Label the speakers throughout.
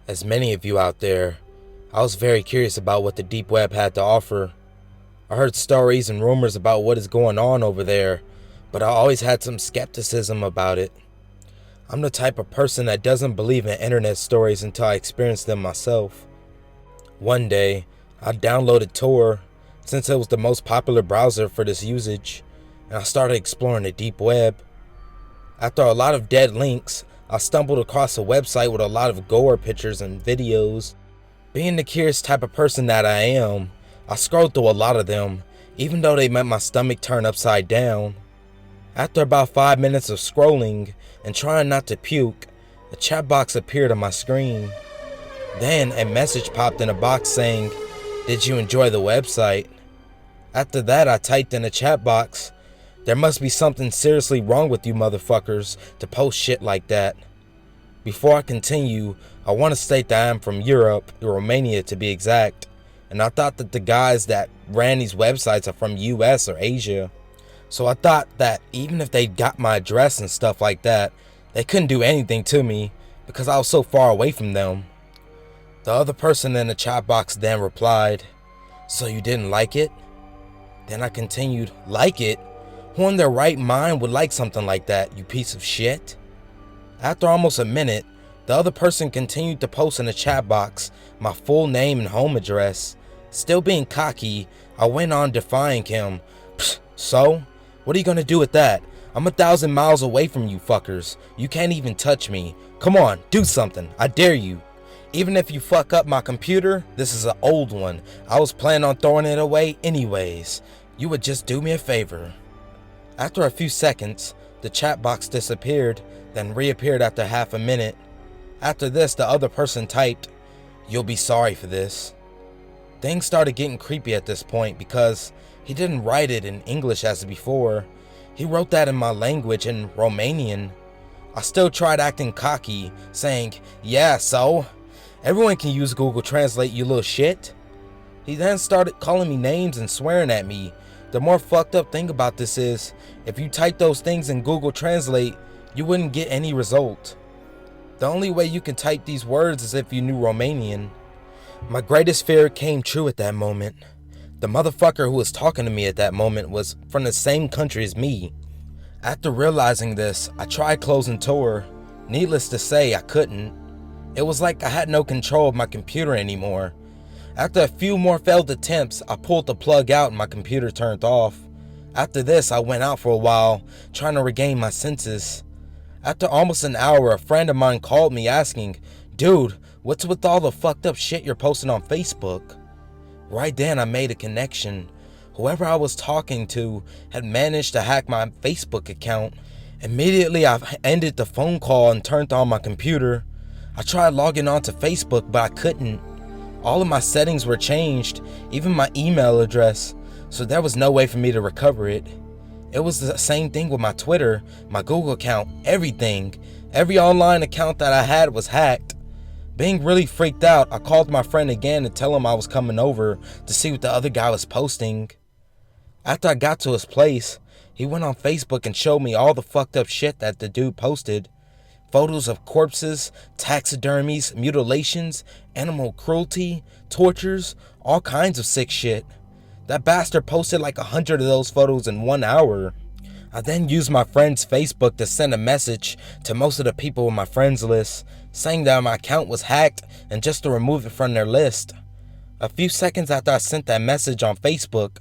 Speaker 1: As many of you out there, I was very curious about what the deep web had to offer. I heard stories and rumors about what is going on over there, but I always had some skepticism about it. I'm the type of person that doesn't believe in internet stories until I experience them myself. One day, I downloaded Tor since it was the most popular browser for this usage, and I started exploring the deep web. After a lot of dead links, I stumbled across a website with a lot of gore pictures and videos. Being the curious type of person that I am, I scrolled through a lot of them, even though they made my stomach turn upside down. After about 5 minutes of scrolling and trying not to puke, a chat box appeared on my screen. Then a message popped in a box saying, "Did you enjoy the website?" After that, I typed in the chat box, "There must be something seriously wrong with you motherfuckers to post shit like that." Before I continue, I want to state that I'm from Europe, Romania to be exact, and I thought that the guys that ran these websites are from US or Asia. So I thought that even if they got my address and stuff like that, they couldn't do anything to me because I was so far away from them. The other person in the chat box then replied, "So you didn't like it?" Then I continued, "Like it? Who in their right mind would like something like that, you piece of shit?" After almost a minute, the other person continued to post in the chat box my full name and home address. Still being cocky, I went on defying him. "So? What are you gonna do with that? I'm 1,000 miles away from you fuckers. You can't even touch me. Come on, do something. I dare you. Even if you fuck up my computer, this is an old one. I was planning on throwing it away anyways. You would just do me a favor." After a few seconds, the chat box disappeared, then reappeared after half a minute. After this, the other person typed, "You'll be sorry for this." Things started getting creepy at this point because he didn't write it in English as before. He wrote that in my language in Romanian. I still tried acting cocky, saying, "Yeah, so? Everyone can use Google Translate, you little shit." He then started calling me names and swearing at me. The more fucked up thing about this is, if you type those things in Google Translate, you wouldn't get any result. The only way you can type these words is if you knew Romanian. My greatest fear came true at that moment. The motherfucker who was talking to me at that moment was from the same country as me. After realizing this, I tried closing Tor. Needless to say, I couldn't. It was like I had no control of my computer anymore. After a few more failed attempts, I pulled the plug out and my computer turned off. After this, I went out for a while, trying to regain my senses. After almost an hour, a friend of mine called me asking, "Dude, what's with all the fucked up shit you're posting on Facebook?" Right then, I made a connection. Whoever I was talking to had managed to hack my Facebook account. Immediately, I ended the phone call and turned on my computer. I tried logging on to Facebook, but I couldn't. All of my settings were changed, even my email address, so there was no way for me to recover it. It was the same thing with my Twitter, my Google account, everything. Every online account that I had was hacked. Being really freaked out, I called my friend again to tell him I was coming over to see what the other guy was posting. After I got to his place, he went on Facebook and showed me all the fucked up shit that the dude posted. Photos of corpses, taxidermies, mutilations, animal cruelty, tortures, all kinds of sick shit. That bastard posted like 100 of those photos in 1 hour. I then used my friend's Facebook to send a message to most of the people in my friends list, saying that my account was hacked and just to remove it from their list. A few seconds after I sent that message on Facebook,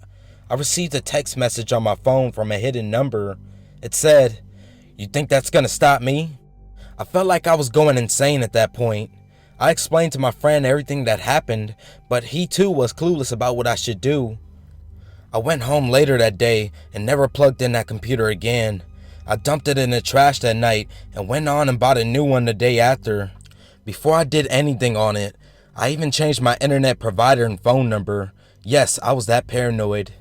Speaker 1: I received a text message on my phone from a hidden number. It said, "You think that's gonna stop me?" I felt like I was going insane at that point. I explained to my friend everything that happened, but he too was clueless about what I should do. I went home later that day and never plugged in that computer again. I dumped it in the trash that night and went on and bought a new one the day after. Before I did anything on it, I even changed my internet provider and phone number. Yes, I was that paranoid.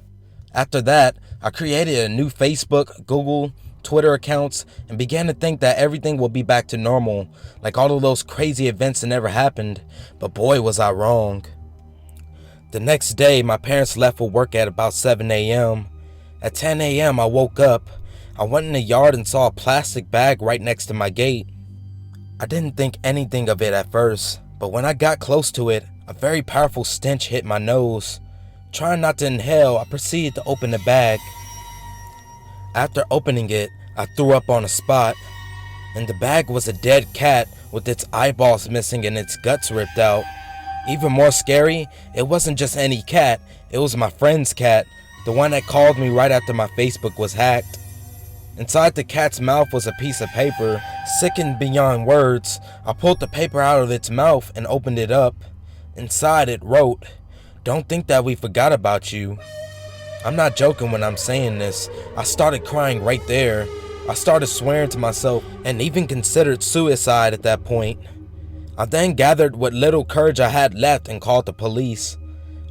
Speaker 1: After that, I created a new Facebook, Google, Twitter accounts and began to think that everything will be back to normal, like all of those crazy events that never happened, but boy was I wrong. The next day, my parents left for work at about 7 a.m. At 10 a.m. I woke up. I went in the yard and saw a plastic bag right next to my gate. I didn't think anything of it at first. But when I got close to it, a very powerful stench hit my nose. Trying not to inhale, I proceeded to open the bag. After opening it, I threw up on the spot. In the bag was a dead cat with its eyeballs missing and its guts ripped out. Even more scary, it wasn't just any cat, it was my friend's cat, the one that called me right after my Facebook was hacked. Inside the cat's mouth was a piece of paper. Sickened beyond words, I pulled the paper out of its mouth and opened it up. Inside it wrote, "Don't think that we forgot about you." I'm not joking when I'm saying this. I started crying right there. I started swearing to myself and even considered suicide at that point. I then gathered what little courage I had left and called the police.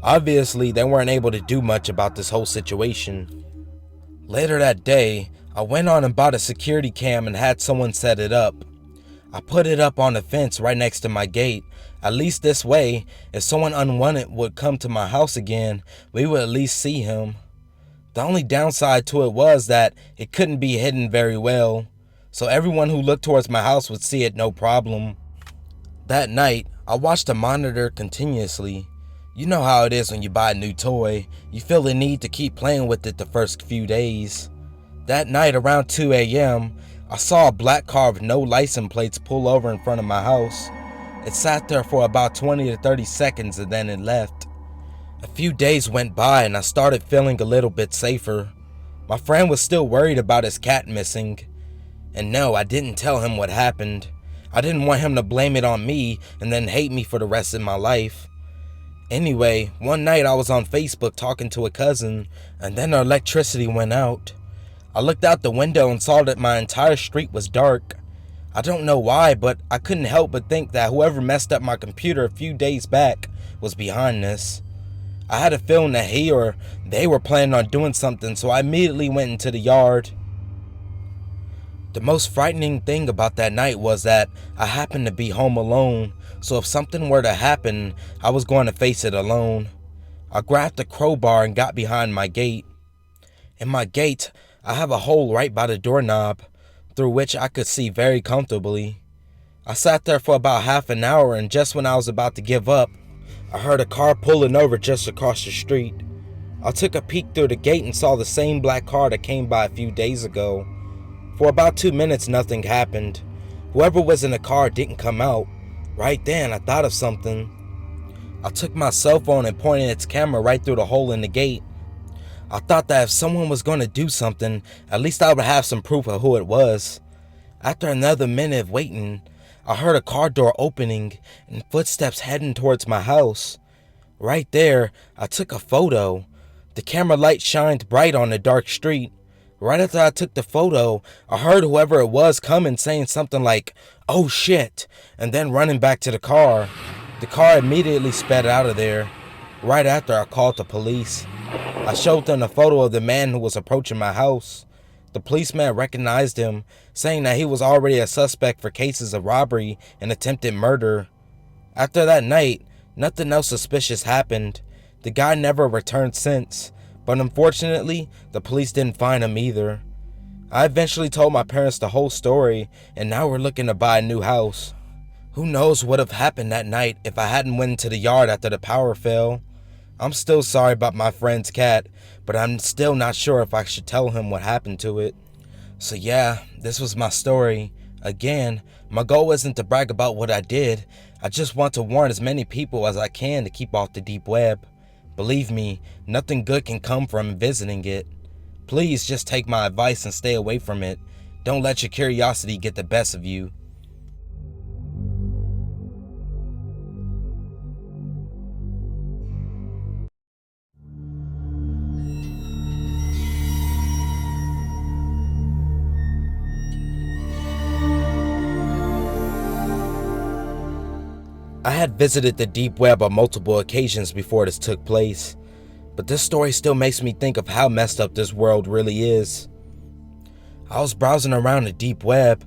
Speaker 1: Obviously, they weren't able to do much about this whole situation. Later that day, I went on and bought a security cam and had someone set it up. I put it up on the fence right next to my gate. At least this way, if someone unwanted would come to my house again, we would at least see him. The only downside to it was that it couldn't be hidden very well, so everyone who looked towards my house would see it no problem. That night, I watched the monitor continuously. You know how it is when you buy a new toy, you feel the need to keep playing with it the first few days. That night around 2 a.m., I saw a black car with no license plates pull over in front of my house. It sat there for about 20 to 30 seconds and then it left. A few days went by and I started feeling a little bit safer. My friend was still worried about his cat missing. And no, I didn't tell him what happened. I didn't want him to blame it on me and then hate me for the rest of my life. Anyway, one night I was on Facebook talking to a cousin and then our electricity went out. I looked out the window and saw that my entire street was dark. I don't know why, but I couldn't help but think that whoever messed up my computer a few days back was behind this. I had a feeling that he or they were planning on doing something, so I immediately went into the yard. The most frightening thing about that night was that I happened to be home alone, so if something were to happen, I was going to face it alone. I grabbed a crowbar and got behind my gate. In my gate, I have a hole right by the doorknob, through which I could see very comfortably. I sat there for about half an hour, and just when I was about to give up, I heard a car pulling over just across the street. I took a peek through the gate and saw the same black car that came by a few days ago. For about 2 minutes, nothing happened. Whoever was in the car didn't come out. Right then, I thought of something. I took my cell phone and pointed its camera right through the hole in the gate. I thought that if someone was going to do something, at least I would have some proof of who it was. After another minute of waiting, I heard a car door opening and footsteps heading towards my house. Right there, I took a photo. The camera light shined bright on the dark street. Right after I took the photo, I heard whoever it was coming saying something like, "Oh shit," and then running back to the car. The car immediately sped out of there. Right after, I called the police. I showed them a photo of the man who was approaching my house. The policeman recognized him, saying that he was already a suspect for cases of robbery and attempted murder. After that night, nothing else suspicious happened. The guy never returned since, but unfortunately, the police didn't find him either. I eventually told my parents the whole story, and now we're looking to buy a new house. Who knows what would have happened that night if I hadn't went into the yard after the power fell. I'm still sorry about my friend's cat, but I'm still not sure if I should tell him what happened to it. So yeah, this was my story. Again, my goal isn't to brag about what I did. I just want to warn as many people as I can to keep off the deep web. Believe me, nothing good can come from visiting it. Please just take my advice and stay away from it. Don't let your curiosity get the best of you. I had visited the deep web on multiple occasions before this took place, but this story still makes me think of how messed up this world really is. I was browsing around the deep web,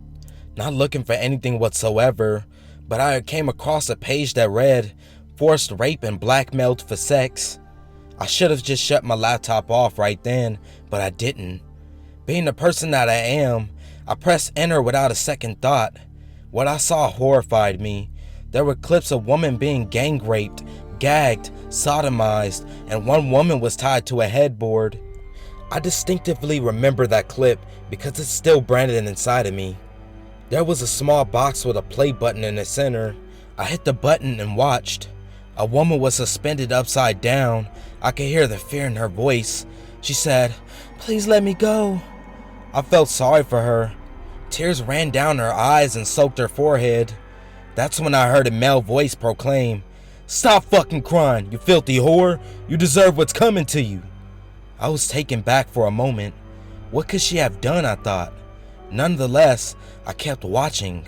Speaker 1: not looking for anything whatsoever, but I came across a page that read, "Forced rape and blackmailed for sex." I should have just shut my laptop off right then, but I didn't. Being the person that I am, I pressed enter without a second thought. What I saw horrified me. There were clips of women being gang raped, gagged, sodomized, and one woman was tied to a headboard. I distinctively remember that clip because it's still branded inside of me. There was a small box with a play button in the center. I hit the button and watched. A woman was suspended upside down. I could hear the fear in her voice. She said, "Please let me go." I felt sorry for her. Tears ran down her eyes and soaked her forehead. That's when I heard a male voice proclaim, "Stop fucking crying, you filthy whore. You deserve what's coming to you." I was taken back for a moment. What could she have done, I thought. Nonetheless, I kept watching.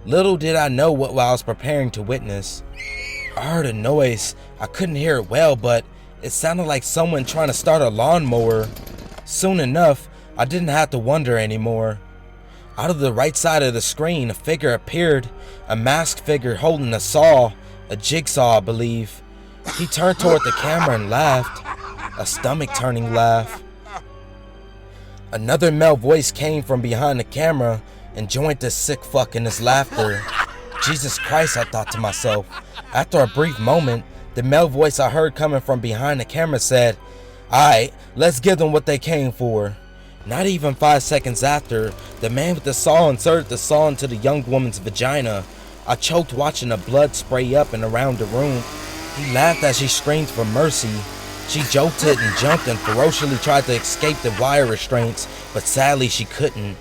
Speaker 1: Little did I know what I was preparing to witness. I heard a noise. I couldn't hear it well, but it sounded like someone trying to start a lawnmower. Soon enough, I didn't have to wonder anymore. Out of the right side of the screen, a figure appeared, a masked figure holding a saw, a jigsaw, I believe. He turned toward the camera and laughed, a stomach-turning laugh. Another male voice came from behind the camera and joined the sick fuck in his laughter. Jesus Christ, I thought to myself. After a brief moment, the male voice I heard coming from behind the camera said, "Alright, let's give them what they came for." Not even 5 seconds after, the man with the saw inserted the saw into the young woman's vagina. I choked watching the blood spray up and around the room. He laughed as she screamed for mercy. She jolted and jumped and ferociously tried to escape the wire restraints, but sadly she couldn't.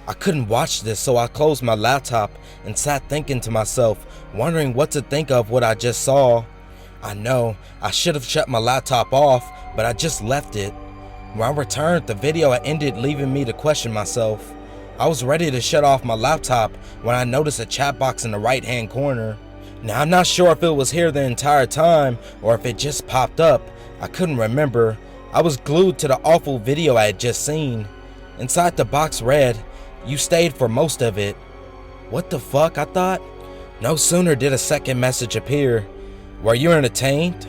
Speaker 1: I couldn't watch this, so I closed my laptop and sat thinking to myself, wondering what to think of what I just saw. I know, I should have shut my laptop off, but I just left it. When I returned, the video had ended, leaving me to question myself. I was ready to shut off my laptop when I noticed a chat box in the right hand corner. Now I'm not sure if it was here the entire time or if it just popped up. I couldn't remember. I was glued to the awful video I had just seen. Inside the box read, "You stayed for most of it." What the fuck, I thought? No sooner did a second message appear. "Were you entertained?"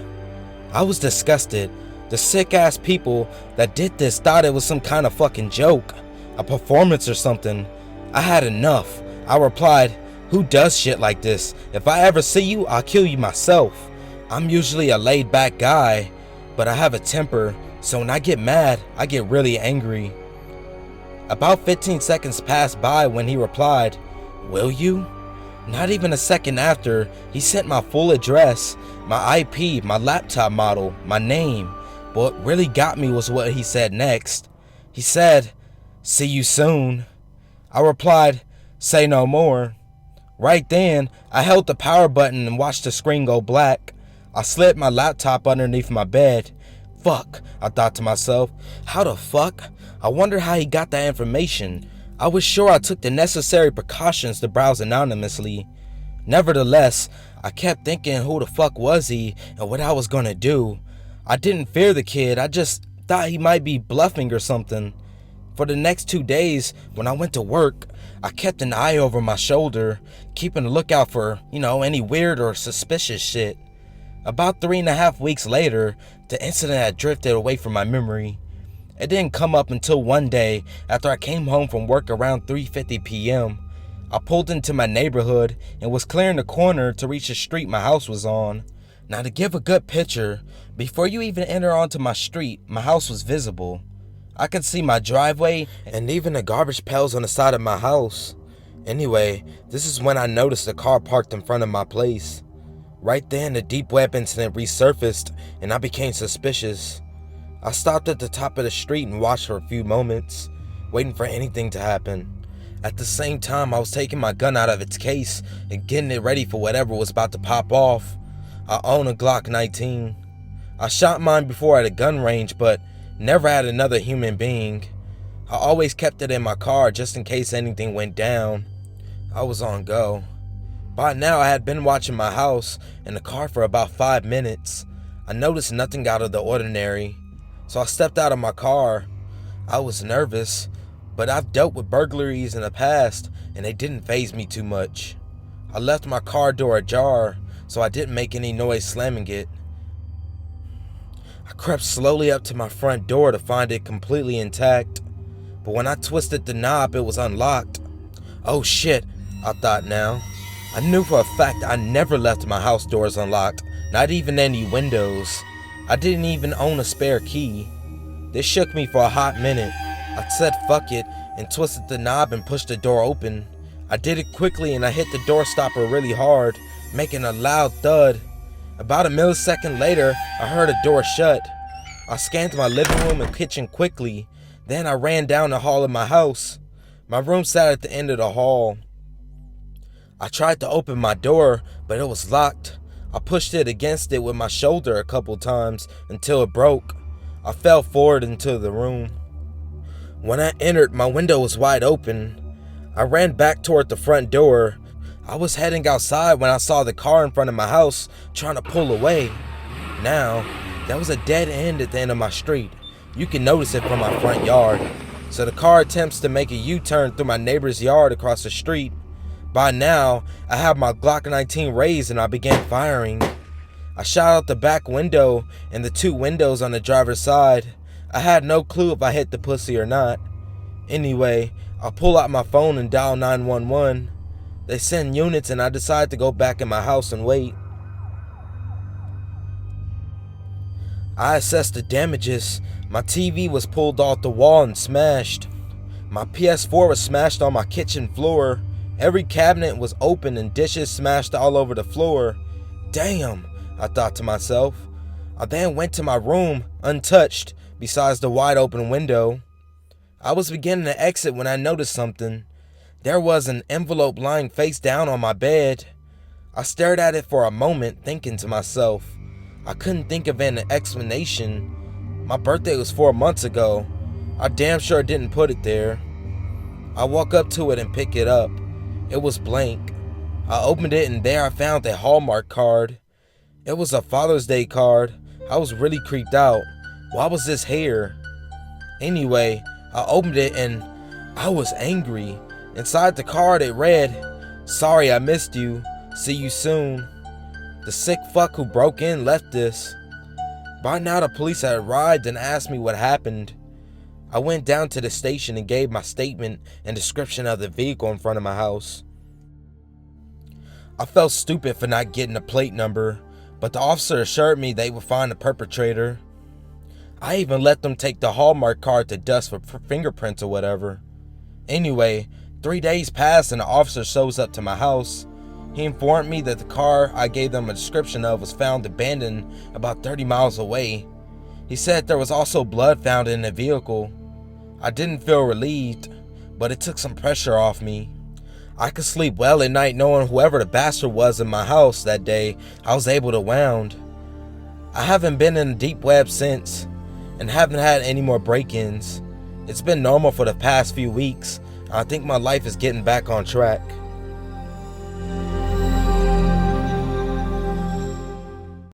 Speaker 1: I was disgusted. The sick ass people that did this thought it was some kind of fucking joke, a performance or something. I had enough. I replied, "Who does shit like this? If I ever see you, I'll kill you myself." I'm usually a laid back guy, but I have a temper, so when I get mad, I get really angry. About 15 seconds passed by when he replied, "Will you?" Not even a second after, he sent my full address, my IP, my laptop model, my name. But what really got me was what he said next. He said, "See you soon." I replied, "Say no more." Right then, I held the power button and watched the screen go black. I slid my laptop underneath my bed. Fuck, I thought to myself. How the fuck? I wonder how he got that information. I was sure I took the necessary precautions to browse anonymously. Nevertheless, I kept thinking who the fuck was he and what I was gonna do. I didn't fear the kid, I just thought he might be bluffing or something. For the next 2 days, when I went to work, I kept an eye over my shoulder, keeping a lookout for, any weird or suspicious shit. About 3.5 weeks later, the incident had drifted away from my memory. It didn't come up until one day after I came home from work around 3:50 p.m. I pulled into my neighborhood and was clearing the corner to reach the street my house was on. Now, to give a good picture, before you even enter onto my street, my house was visible. I could see my driveway and even the garbage pails on the side of my house. Anyway, this is when I noticed a car parked in front of my place. Right then, the deep web incident resurfaced and I became suspicious. I stopped at the top of the street and watched for a few moments, waiting for anything to happen. At the same time, I was taking my gun out of its case and getting it ready for whatever was about to pop off. I own a Glock 19. I shot mine before at a gun range, but never had another human being. I always kept it in my car just in case anything went down. I was on go. By now, I had been watching my house and the car for about 5 minutes. I noticed nothing out of the ordinary, so I stepped out of my car. I was nervous, but I've dealt with burglaries in the past and they didn't faze me too much. I left my car door ajar, so I didn't make any noise slamming it. I crept slowly up to my front door to find it completely intact, but when I twisted the knob, it was unlocked. Oh shit, I thought now. I knew for a fact I never left my house doors unlocked, not even any windows. I didn't even own a spare key. This shook me for a hot minute. I said fuck it and twisted the knob and pushed the door open. I did it quickly and I hit the door stopper really hard, making a loud thud. About a millisecond later, I heard a door shut. I scanned my living room and kitchen quickly. Then I ran down the hall of my house. My room sat at the end of the hall. I tried to open my door, but it was locked. I pushed it against it with my shoulder a couple times until it broke. I fell forward into the room. When I entered, my window was wide open. I ran back toward the front door. I was heading outside when I saw the car in front of my house trying to pull away. Now, there was a dead end at the end of my street. You can notice it from my front yard. So the car attempts to make a U-turn through my neighbor's yard across the street. By now, I had my Glock 19 raised and I began firing. I shot out the back window and the two windows on the driver's side. I had no clue if I hit the pussy or not. Anyway, I pull out my phone and dial 911. They send units and I decide to go back in my house and wait. I assessed the damages. My TV was pulled off the wall and smashed. My PS4 was smashed on my kitchen floor. Every cabinet was open and dishes smashed all over the floor. Damn, I thought to myself. I then went to my room, untouched, besides the wide open window. I was beginning to exit when I noticed something. There was an envelope lying face down on my bed. I stared at it for a moment, thinking to myself. I couldn't think of an explanation. My birthday was 4 months ago. I damn sure didn't put it there. I walk up to it and pick it up. It was blank. I opened it and there I found a Hallmark card. It was a Father's Day card. I was really creeped out. Why was this here? Anyway, I opened it and I was angry. Inside the card it read, "Sorry I missed you. See you soon." The sick fuck who broke in left this. By now the police had arrived and asked me what happened. I went down to the station and gave my statement and description of the vehicle in front of my house. I felt stupid for not getting a plate number, but the officer assured me they would find the perpetrator. I even let them take the Hallmark card to dust for fingerprints or whatever. Anyway, 3 days passed and the officer shows up to my house. He informed me that the car I gave them a description of was found abandoned about 30 miles away. He said there was also blood found in the vehicle. I didn't feel relieved, but it took some pressure off me. I could sleep well at night knowing whoever the bastard was in my house that day, I was able to wound. I haven't been in the deep web since, and haven't had any more break-ins. It's been normal for the past few weeks. I think my life is getting back on track.